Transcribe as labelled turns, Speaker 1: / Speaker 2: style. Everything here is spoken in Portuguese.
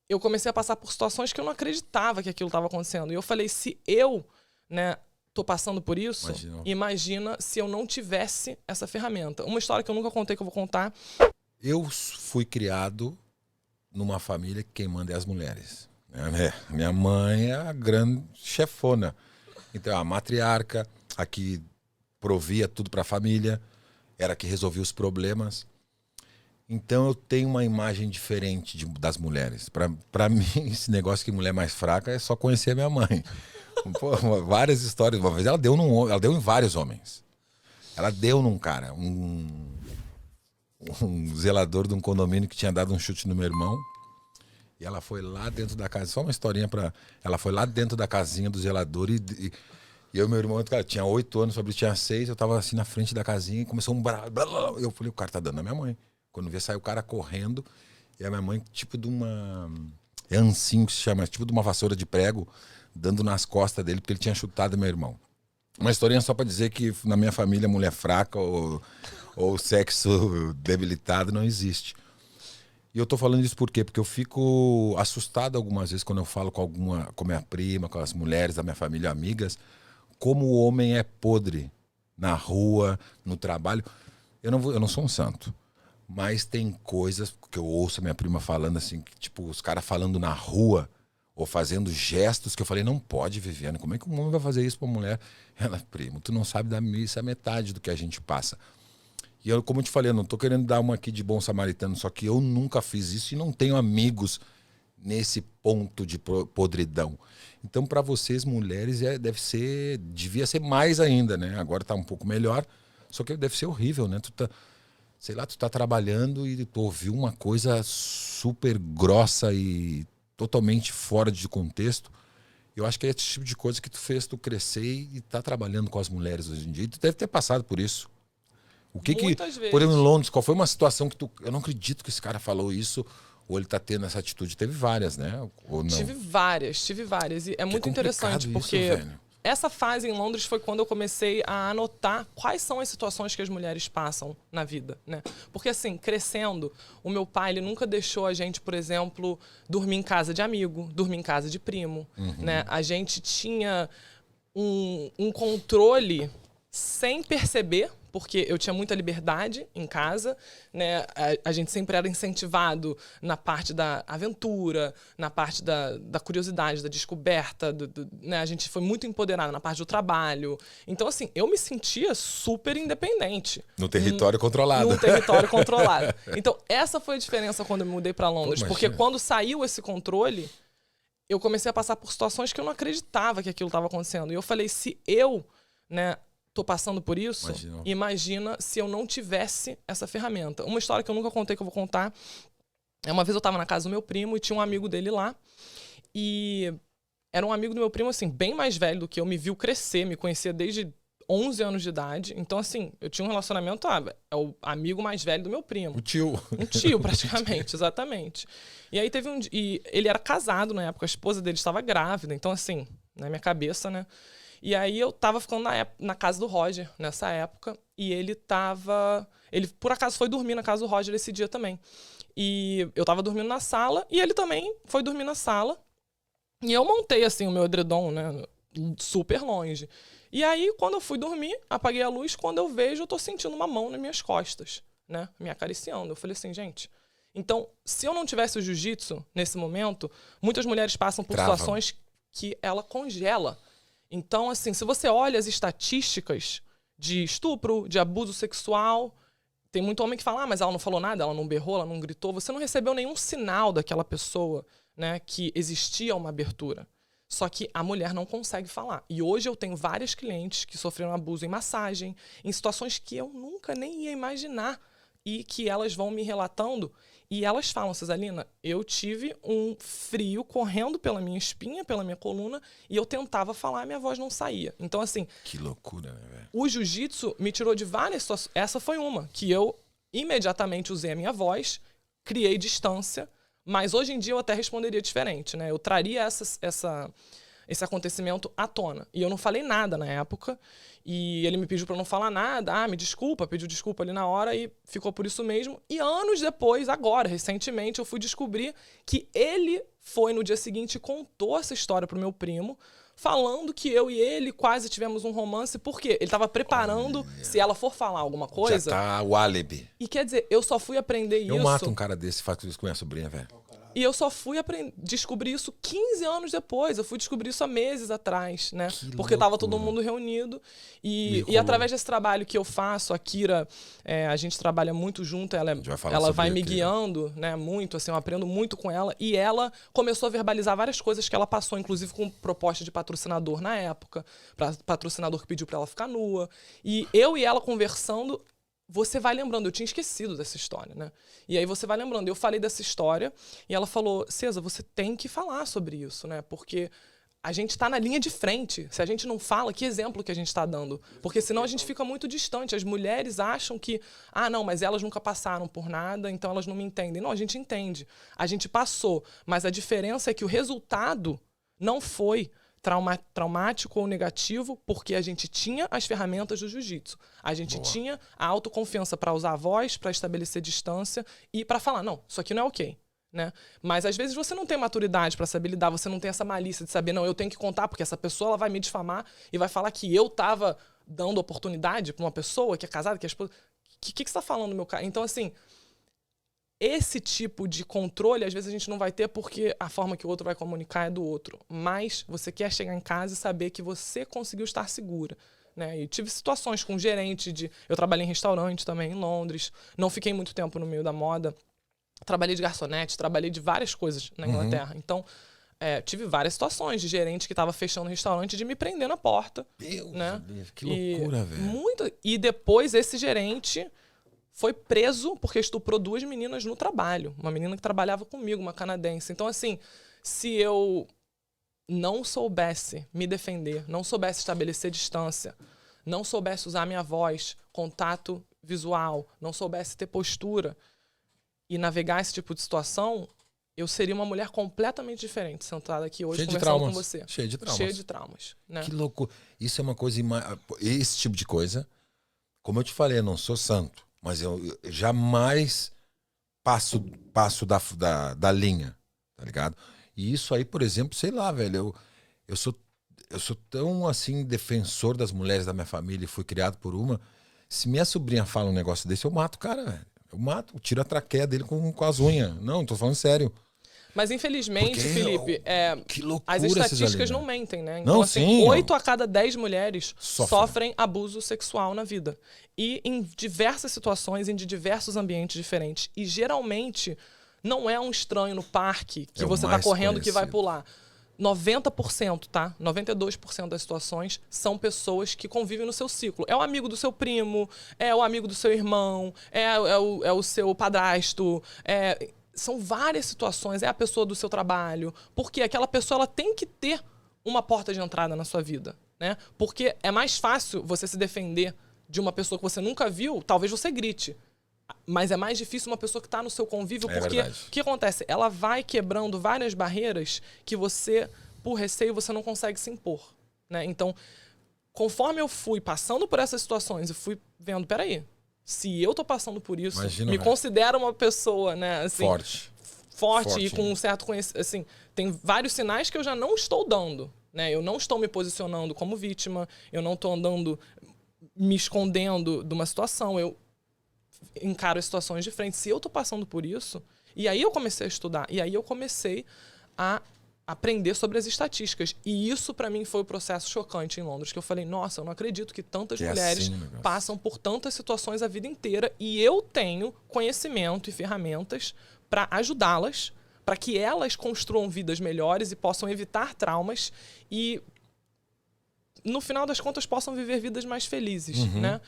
Speaker 1: eu comecei a passar por situações que eu não acreditava que aquilo estava acontecendo. E eu falei, se eu, né, tô passando por isso, imagina se eu não tivesse essa ferramenta. Uma história que eu nunca contei, que eu vou contar.
Speaker 2: Eu fui criado numa família que quem manda é as mulheres. Minha mãe é a grande chefona. Então, a matriarca, a que provia tudo para a família, era a que resolvia os problemas. Então eu tenho uma imagem diferente das mulheres. Para mim, esse negócio que mulher mais fraca é só conhecer a minha mãe. Pô, várias histórias. Uma vez ela deu em vários homens. Ela deu num cara, um zelador de um condomínio que tinha dado um chute no meu irmão. E ela foi lá dentro da casa, só uma historinha para. Ela foi lá dentro da casinha do zelador e eu e meu irmão, cara, tinha 8 anos, o Fabrício tinha 6, eu tava assim na frente da casinha e começou um brado. Eu falei, o cara tá dando na minha mãe. Quando vê, saiu o cara correndo e a minha mãe, tipo de uma. É ancinho que se chama, tipo de uma vassoura de prego, dando nas costas dele, porque ele tinha chutado meu irmão. Uma historinha só para dizer que na minha família, mulher fraca ou sexo debilitado não existe. E eu tô falando isso por quê? Porque eu fico assustado algumas vezes quando eu falo com minha prima, com as mulheres da minha família, amigas, como o homem é podre na rua, no trabalho. Eu não sou um santo, mas tem coisas que eu ouço a minha prima falando assim, que, tipo, os caras falando na rua ou fazendo gestos que eu falei, não pode, Viviane, como é que um homem vai fazer isso pra mulher? Ela, primo, tu não sabe da missa a metade do que a gente passa. E eu, como eu te falei, eu não tô querendo dar uma aqui de bom samaritano, só que eu nunca fiz isso e não tenho amigos nesse ponto de podridão. Então, para vocês, mulheres, devia ser mais ainda, né? Agora tá um pouco melhor, só que deve ser horrível, né? Tu tá trabalhando e tu ouviu uma coisa super grossa e totalmente fora de contexto. Eu acho que é esse tipo de coisa que tu fez tu crescer e tá trabalhando com as mulheres hoje em dia. E tu deve ter passado por isso.
Speaker 1: Muitas vezes.
Speaker 2: Por exemplo, em Londres, qual foi uma situação que eu não acredito que esse cara falou isso, ou ele tá tendo essa atitude? Teve várias, né? Ou não?
Speaker 1: Tive várias. E é muito interessante, porque essa fase em Londres foi quando eu comecei a anotar quais são as situações que as mulheres passam na vida, né? Porque, assim, crescendo, o meu pai, ele nunca deixou a gente, por exemplo, dormir em casa de amigo, dormir em casa de primo, né? A gente tinha um controle sem perceber, porque eu tinha muita liberdade em casa, né? A gente sempre era incentivado na parte da aventura, na parte da curiosidade, da descoberta, né? A gente foi muito empoderado na parte do trabalho. Então, assim, eu me sentia super independente.
Speaker 2: No território controlado.
Speaker 1: No território controlado. Então, essa foi a diferença quando eu me mudei para Londres. Porque quando saiu esse controle, eu comecei a passar por situações que eu não acreditava que aquilo estava acontecendo. E eu falei, se eu, né, tô passando por isso, imagina se eu não tivesse essa ferramenta. Uma história que eu nunca contei, que eu vou contar. Uma vez eu tava na casa do meu primo e tinha um amigo dele lá. E era um amigo do meu primo, assim, bem mais velho do que eu, me viu crescer, me conhecia desde 11 anos de idade. Então, assim, eu tinha um relacionamento, é o amigo mais velho do meu primo.
Speaker 2: Um tio.
Speaker 1: Um tio, praticamente, exatamente. E aí teve e ele era casado na época, a esposa dele estava grávida. Então, assim, na minha cabeça, né? E aí eu tava ficando na casa do Roger, nessa época, e ele por acaso foi dormir na casa do Roger esse dia também. E eu tava dormindo na sala, e ele também foi dormir na sala. E eu montei, assim, o meu edredom, né, super longe. E aí, quando eu fui dormir, apaguei a luz, quando eu vejo, eu tô sentindo uma mão nas minhas costas, né, me acariciando. Eu falei assim, gente... Então, se eu não tivesse o jiu-jitsu nesse momento, muitas mulheres passam por situações que ela congela. Então, assim, se você olha as estatísticas de estupro, de abuso sexual, tem muito homem que fala, mas ela não falou nada, ela não berrou, ela não gritou. Você não recebeu nenhum sinal daquela pessoa, né, que existia uma abertura. Só que a mulher não consegue falar. E hoje eu tenho várias clientes que sofreram abuso em massagem, em situações que eu nunca nem ia imaginar. E que elas vão me relatando e elas falam, Cesalina, eu tive um frio correndo pela minha espinha, pela minha coluna, e eu tentava falar e minha voz não saía. Então, assim...
Speaker 2: Que loucura, né, velho?
Speaker 1: O jiu-jitsu me tirou de várias situações. Essa foi uma, que eu imediatamente usei a minha voz, criei distância, mas hoje em dia eu até responderia diferente, né? Eu traria esse acontecimento à tona. E eu não falei nada na época. E ele me pediu pra não falar nada. Ah, me desculpa, pediu desculpa ali na hora e ficou por isso mesmo. E anos depois, agora, recentemente, eu fui descobrir que ele foi no dia seguinte e contou essa história pro meu primo, falando que eu e ele quase tivemos um romance. Por quê? Ele tava preparando, se ela for falar alguma coisa...
Speaker 2: Já tá o álibi.
Speaker 1: E quer dizer, eu só fui aprender isso...
Speaker 2: Eu mato um cara desse e faço isso com minha sobrinha, velho.
Speaker 1: E eu só fui descobrir isso 15 anos depois. Eu fui descobrir isso há meses atrás, né? Porque tava todo mundo reunido. E através desse trabalho que eu faço, a Kira, a gente trabalha muito junto, ela vai me guiando, né? Muito, assim, eu aprendo muito com ela. E ela começou a verbalizar várias coisas que ela passou, inclusive com proposta de patrocinador na época. Patrocinador que pediu pra ela ficar nua. E eu e ela conversando... Você vai lembrando, eu tinha esquecido dessa história, né? E aí você vai lembrando, eu falei dessa história e ela falou, César, você tem que falar sobre isso, né? Porque a gente tá na linha de frente. Se a gente não fala, que exemplo que a gente tá dando? Porque senão a gente fica muito distante. As mulheres acham que, não, mas elas nunca passaram por nada, então elas não me entendem. Não, a gente entende. A gente passou, mas a diferença é que o resultado não foi traumático ou negativo, porque a gente tinha as ferramentas do jiu-jitsu. A gente tinha a autoconfiança para usar a voz, para estabelecer distância e para falar, não, isso aqui não é ok. Né? Mas às vezes você não tem maturidade para saber lidar, você não tem essa malícia de saber, não, eu tenho que contar, porque essa pessoa ela vai me difamar e vai falar que eu tava dando oportunidade para uma pessoa que é casada, que é esposa. O que você tá falando, meu cara? Então, assim, esse tipo de controle, às vezes a gente não vai ter porque a forma que o outro vai comunicar é do outro. Mas você quer chegar em casa e saber que você conseguiu estar segura. Né? E tive situações com gerente de... Eu trabalhei em restaurante também, em Londres. Não fiquei muito tempo no meio da moda. Trabalhei de garçonete, trabalhei de várias coisas na Inglaterra. Então, tive várias situações de gerente que estava fechando restaurante de me prender na porta.
Speaker 2: Deus,
Speaker 1: né?
Speaker 2: Que loucura, velho.
Speaker 1: E depois esse gerente... foi preso porque estuprou 2 meninas no trabalho. Uma menina que trabalhava comigo, uma canadense. Então, assim, se eu não soubesse me defender, não soubesse estabelecer distância, não soubesse usar minha voz, contato visual, não soubesse ter postura e navegar esse tipo de situação, eu seria uma mulher completamente diferente, sentada aqui hoje conversando com você.
Speaker 2: Cheia de traumas.
Speaker 1: Cheia de traumas. Né?
Speaker 2: Que louco. Isso é uma coisa... Esse tipo de coisa, como eu te falei, eu não sou santo. Mas eu jamais passo da linha, tá ligado? E isso aí, por exemplo, sei lá, velho, eu sou tão, assim, defensor das mulheres da minha família e fui criado por uma. Se minha sobrinha fala um negócio desse, eu mato o cara, velho. Eu tiro a traqueia dele com as unhas. Não, tô falando sério.
Speaker 1: Mas, infelizmente, Felipe,
Speaker 2: que loucura,
Speaker 1: as estatísticas não mentem, né? Então,
Speaker 2: não,
Speaker 1: assim,
Speaker 2: sim,
Speaker 1: 8 a cada 10 mulheres sofrem abuso sexual na vida. E em diversas situações, em diversos ambientes diferentes. E, geralmente, não é um estranho no parque que você tá correndo que vai pular. 90%, tá? 92% das situações são pessoas que convivem no seu ciclo. É o amigo do seu primo, é o amigo do seu irmão, é o seu padrasto, são várias situações, é a pessoa do seu trabalho, porque aquela pessoa ela tem que ter uma porta de entrada na sua vida, né? Porque é mais fácil você se defender de uma pessoa que você nunca viu, talvez você grite, mas é mais difícil uma pessoa que está no seu convívio, porque o que acontece? Ela vai quebrando várias barreiras que você, por receio, você não consegue se impor, né? Então, conforme eu fui passando por essas situações e fui vendo, peraí, se eu tô passando por isso, me considero uma pessoa, né, assim, forte e com um certo conhecimento, assim, tem vários sinais que eu já não estou dando, né? Eu não estou me posicionando como vítima, eu não estou andando, me escondendo de uma situação, eu encaro as situações de frente. Se eu tô passando por isso, e aí eu comecei a estudar, e aí eu comecei a aprender sobre as estatísticas. E isso, para mim, foi o processo chocante em Londres, que eu falei, nossa, eu não acredito que tantas mulheres passam por tantas situações a vida inteira e eu tenho conhecimento e ferramentas para ajudá-las, para que elas construam vidas melhores e possam evitar traumas e, no final das contas, possam viver vidas mais felizes, né?